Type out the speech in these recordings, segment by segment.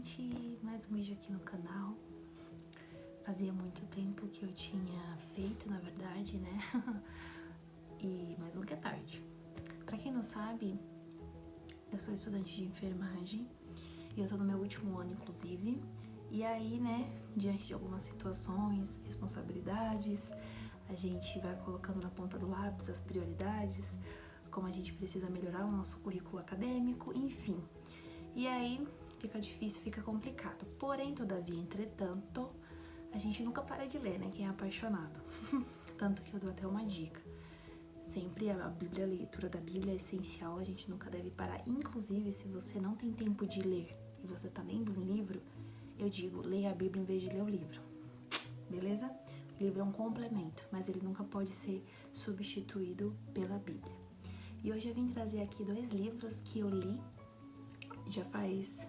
gente! Mais um vídeo aqui no canal. Fazia muito tempo que eu tinha feito, na verdade, né? Mas nunca é tarde. Pra quem não sabe, eu sou estudante de enfermagem e eu tô no meu último ano, inclusive. E aí, né, diante de algumas situações, responsabilidades, a gente vai colocando na ponta do lápis as prioridades, como a gente precisa melhorar o nosso currículo acadêmico, enfim. E aí fica difícil, fica complicado. Porém, todavia, entretanto, a gente nunca para de ler, né? Quem é apaixonado. Tanto que eu dou até uma dica. Sempre a Bíblia, a leitura da Bíblia é essencial, a gente nunca deve parar. Inclusive, se você não tem tempo de ler e você tá lendo um livro, eu digo, leia a Bíblia em vez de ler o livro. Beleza? O livro é um complemento, mas ele nunca pode ser substituído pela Bíblia. E hoje eu vim trazer aqui 2 livros que eu li já faz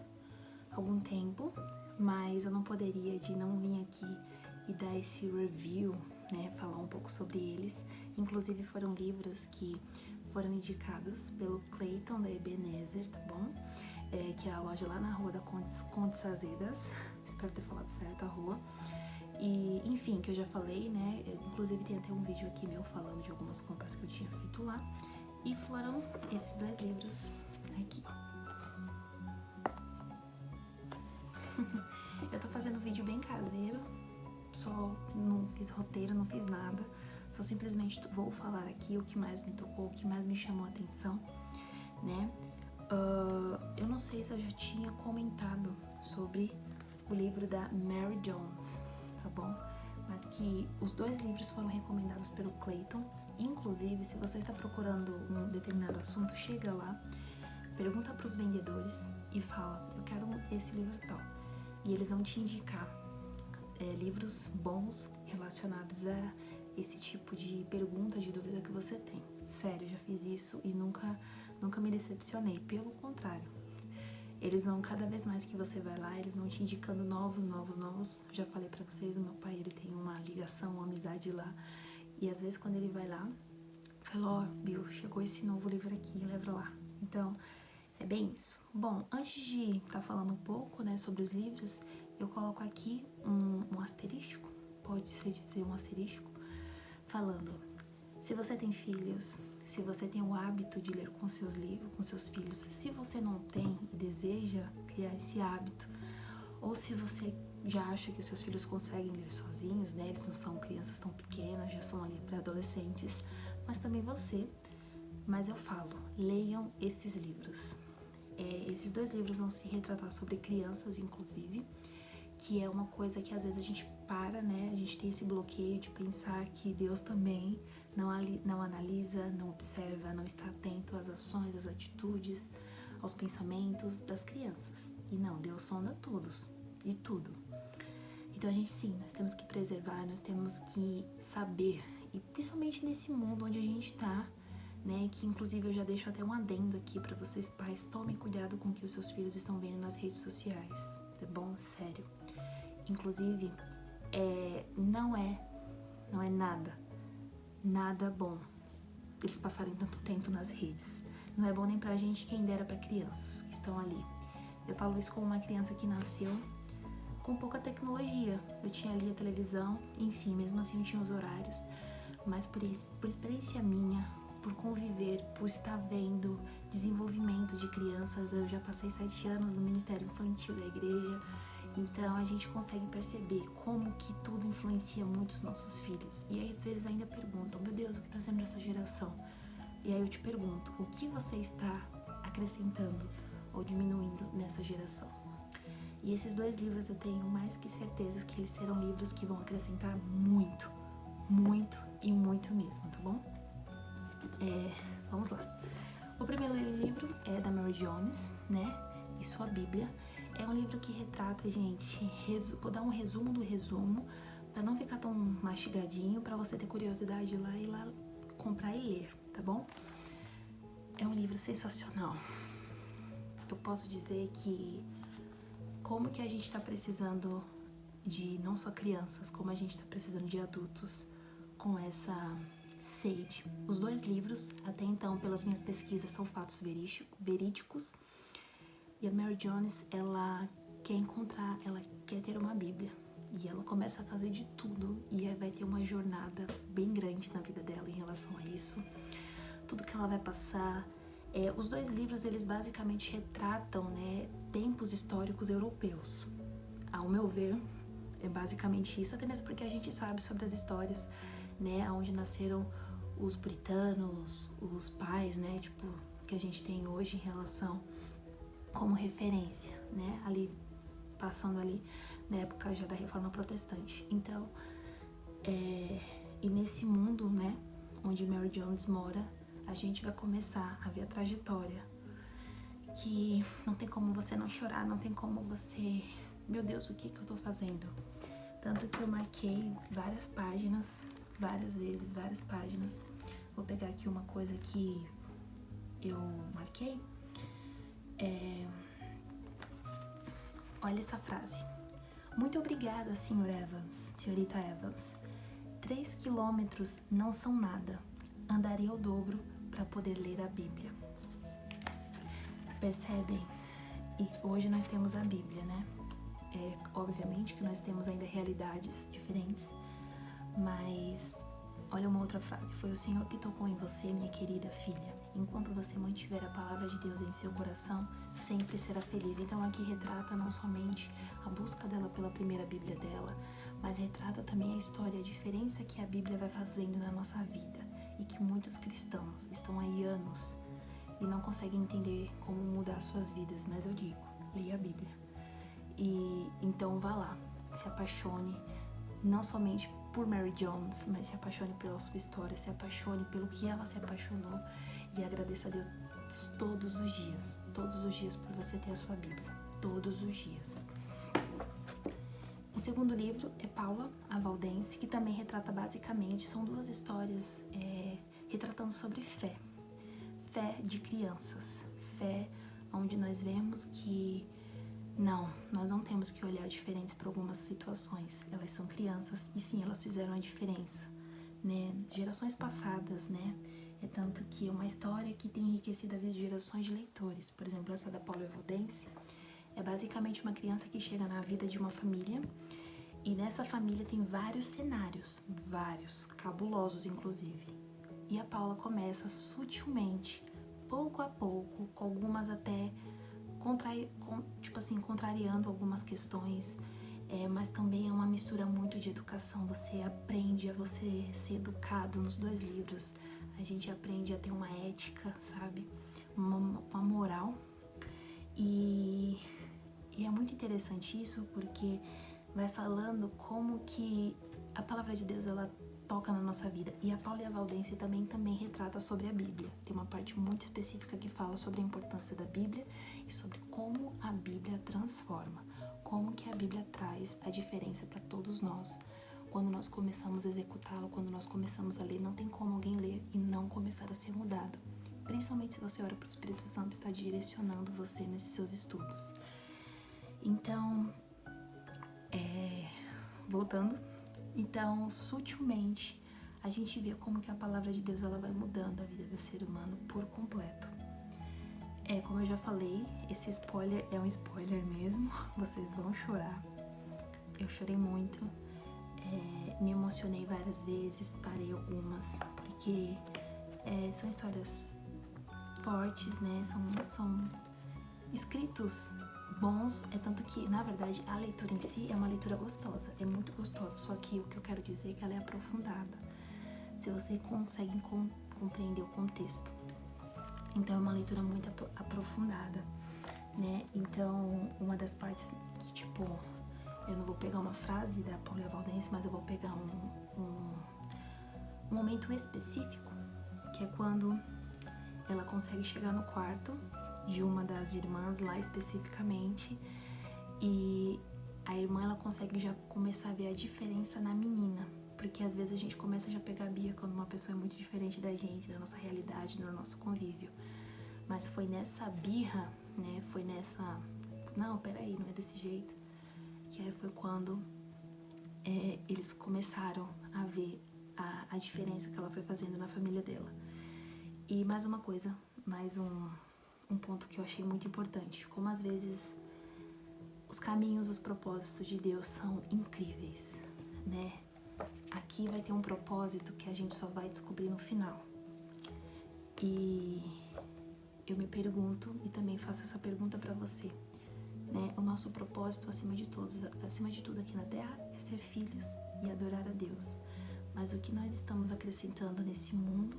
algum tempo, mas eu não poderia de não vir aqui e dar esse review, né, falar um pouco sobre eles. Inclusive foram livros que foram indicados pelo Clayton da Ebenezer, tá bom? Que é a loja lá na rua da Condes Azedas, espero ter falado certo a rua. E, enfim, que eu já falei, né, inclusive tem até um vídeo aqui meu falando de algumas compras que eu tinha feito lá. E foram esses 2 livros aqui, ó. Eu tô fazendo vídeo bem caseiro, só não fiz roteiro, não fiz nada, só simplesmente vou falar aqui o que mais me tocou, o que mais me chamou a atenção, né? Eu não sei se eu já tinha comentado sobre o livro da Mary Jones, tá bom? Mas que os 2 livros foram recomendados pelo Clayton. Inclusive, se você está procurando um determinado assunto, chega lá, pergunta para os vendedores e fala, eu quero esse livro tal. E eles vão te indicar livros bons relacionados a esse tipo de pergunta, de dúvida que você tem. Sério, já fiz isso e nunca me decepcionei. Pelo contrário, eles vão, cada vez mais que você vai lá, eles vão te indicando novos. Já falei pra vocês, o meu pai, ele tem uma ligação, uma amizade lá. E às vezes quando ele vai lá, fala, ó, Bill, chegou esse novo livro aqui, leva lá. Então, é bem isso. Bom, antes de estar falando um pouco, né, sobre os livros, eu coloco aqui um asterisco, pode-se dizer um asterisco, falando, se você tem filhos, se você tem o hábito de ler com seus livros, com seus filhos, se você não tem e deseja criar esse hábito, ou se você já acha que os seus filhos conseguem ler sozinhos, né, eles não são crianças tão pequenas, já são ali pré-adolescentes, mas também você, mas eu falo, leiam esses livros. Esses 2 livros vão se retratar sobre crianças, inclusive, que é uma coisa que às vezes a gente para, né? A gente tem esse bloqueio de pensar que Deus também não analisa, não observa, não está atento às ações, às atitudes, aos pensamentos das crianças. E não, Deus sonda todos e tudo. Então a gente sim, nós temos que preservar, nós temos que saber, e principalmente nesse mundo onde a gente tá, né, que inclusive eu já deixo até um adendo aqui pra vocês pais, tomem cuidado com o que os seus filhos estão vendo nas redes sociais, tá bom? Sério. Inclusive, não é nada bom eles passarem tanto tempo nas redes. Não é bom nem pra gente, quem dera pra crianças que estão ali. Eu falo isso como uma criança que nasceu com pouca tecnologia. Eu tinha ali a televisão, enfim, mesmo assim eu tinha os horários, mas por experiência minha, por conviver, por estar vendo desenvolvimento de crianças, eu já passei 7 anos no Ministério Infantil da igreja, então a gente consegue perceber como que tudo influencia muito os nossos filhos. E aí às vezes ainda perguntam, meu Deus, o que está sendo essa geração? E aí eu te pergunto, o que você está acrescentando ou diminuindo nessa geração? E esses 2 livros eu tenho mais que certeza que eles serão livros que vão acrescentar muito e muito mesmo, tá bom? Vamos lá. O primeiro livro é da Mary Jones, né? E sua Bíblia. É um livro que retrata, gente, vou dar um resumo do resumo, pra não ficar tão mastigadinho, pra você ter curiosidade de ir lá comprar e ler, tá bom? É um livro sensacional. Eu posso dizer que como que a gente tá precisando de não só crianças, como a gente tá precisando de adultos com essa sede. Os 2 livros, até então, pelas minhas pesquisas, são fatos verídicos. E a Mary Jones, ela quer encontrar, ela quer ter uma Bíblia. E ela começa a fazer de tudo e vai ter uma jornada bem grande na vida dela em relação a isso. Tudo que ela vai passar. Os dois livros, eles basicamente retratam, né, tempos históricos europeus. Ao meu ver, é basicamente isso, até mesmo porque a gente sabe sobre as histórias, né, onde nasceram os puritanos, os pais, né, tipo, que a gente tem hoje em relação como referência, né, ali, passando ali na época já da Reforma Protestante. Então, e nesse mundo, né, onde Mary Jones mora, a gente vai começar a ver a trajetória, que não tem como você não chorar, não tem como você, meu Deus, o que eu tô fazendo? Tanto que eu marquei várias páginas, várias vezes, várias páginas. Vou pegar aqui uma coisa que eu marquei. Olha essa frase. Muito obrigada, senhorita Evans. 3 quilômetros não são nada. Andarei o dobro para poder ler a Bíblia. Percebem? E hoje nós temos a Bíblia, né? Obviamente que nós temos ainda realidades diferentes, mas olha uma outra frase. Foi o Senhor que tocou em você, minha querida filha. Enquanto você mantiver a palavra de Deus em seu coração, sempre será feliz. Então aqui retrata não somente a busca dela pela primeira Bíblia dela, mas retrata também a história, a diferença que a Bíblia vai fazendo na nossa vida. E que muitos cristãos estão aí anos e não conseguem entender como mudar suas vidas. Mas eu digo, leia a Bíblia. E então vá lá, se apaixone, não somente por Mary Jones, mas se apaixone pela sua história, se apaixone pelo que ela se apaixonou e agradeça a Deus todos os dias por você ter a sua Bíblia, todos os dias. O segundo livro é Paula, a Valdense, que também retrata basicamente, são duas histórias retratando sobre fé de crianças, fé onde nós vemos que nós não temos que olhar diferentes para algumas situações, elas são crianças e sim, elas fizeram a diferença, né? Gerações passadas, né? É tanto que é uma história que tem enriquecido a vida de gerações de leitores. Por exemplo, essa da Paula Valdense é basicamente uma criança que chega na vida de uma família e nessa família tem vários cenários, vários, cabulosos inclusive. E a Paula começa sutilmente, pouco a pouco, com algumas até contrariando algumas questões, mas também é uma mistura muito de educação. Você aprende a você ser educado nos dois livros. A gente aprende a ter uma ética, sabe? Uma moral. E é muito interessante isso, porque vai falando como que a palavra de Deus, ela toca na nossa vida. E a Paula e a Valdense também retrata sobre a Bíblia. Tem uma parte muito específica que fala sobre a importância da Bíblia e sobre como a Bíblia transforma, como que a Bíblia traz a diferença para todos nós. Quando nós começamos a executá-lo, quando nós começamos a ler, não tem como alguém ler e não começar a ser mudado. Principalmente se você ora para o Espírito Santo estar direcionando você nesses seus estudos. Então, voltando, então, sutilmente, a gente vê como que a palavra de Deus, ela vai mudando a vida do ser humano por completo. Como eu já falei, esse spoiler é um spoiler mesmo, vocês vão chorar. Eu chorei muito, me emocionei várias vezes, parei algumas, porque são histórias fortes, né? São escritos bons, tanto que, na verdade, a leitura em si é uma leitura gostosa, é muito gostosa, só que o que eu quero dizer é que ela é aprofundada, se você consegue compreender o contexto. Então, é uma leitura muito aprofundada, né? Então, uma das partes que, tipo, eu não vou pegar uma frase da Paula Valdense, mas eu vou pegar um momento específico, que é quando ela consegue chegar no quarto de uma das irmãs lá especificamente, e a irmã, ela consegue já começar a ver a diferença na menina, porque às vezes a gente começa já a pegar a birra quando uma pessoa é muito diferente da gente, da nossa realidade, do nosso convívio. Mas foi nessa birra, né, foi nessa, não, peraí, não é desse jeito, que aí foi quando eles começaram a ver a diferença que ela foi fazendo na família dela. E mais uma coisa, mais um ponto que eu achei muito importante, como às vezes os caminhos, os propósitos de Deus são incríveis, né? Aqui vai ter um propósito que a gente só vai descobrir no final. E eu me pergunto, e também faço essa pergunta pra você, né? O nosso propósito, acima de tudo aqui na Terra, é ser filhos e adorar a Deus. Mas o que nós estamos acrescentando nesse mundo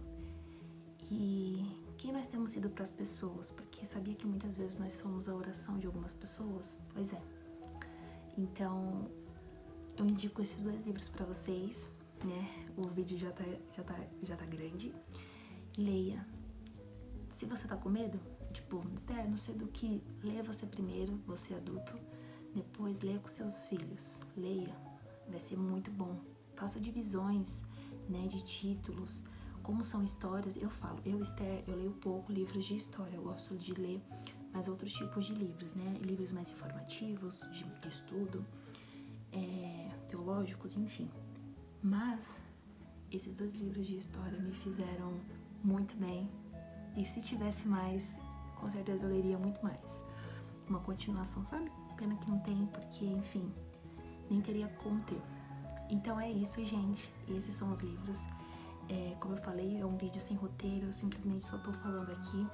e quem nós temos sido para as pessoas? Porque sabia que muitas vezes nós somos a oração de algumas pessoas? Pois é. Então, eu indico esses 2 livros para vocês, né? O vídeo já tá grande. Leia. Se você tá com medo, tipo, não sei do que, leia você primeiro, você adulto, depois leia com seus filhos. Leia, vai ser muito bom. Faça divisões, né, de títulos, como são histórias. Esther, eu leio pouco livros de história, eu gosto de ler mais outros tipos de livros, né, livros mais informativos, de estudo, teológicos, enfim. Mas esses 2 livros de história me fizeram muito bem, e se tivesse mais, com certeza eu leria muito mais. Uma continuação, sabe? Pena que não tem, porque, enfim, nem teria como ter. Então é isso, gente. Esses são os livros. Como eu falei, é um vídeo sem roteiro, eu simplesmente só tô falando aqui.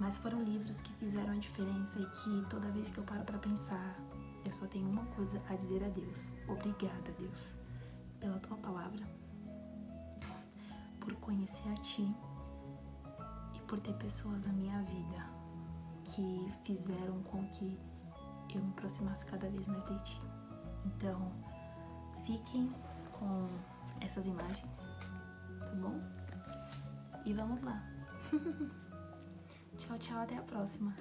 Mas foram livros que fizeram a diferença e que toda vez que eu paro pra pensar, eu só tenho uma coisa a dizer a Deus. Obrigada, Deus, pela tua palavra, por conhecer a ti e por ter pessoas na minha vida que fizeram com que eu me aproximasse cada vez mais de ti. Então, fiquem com essas imagens, tá bom? E vamos lá. Tchau, tchau, até a próxima.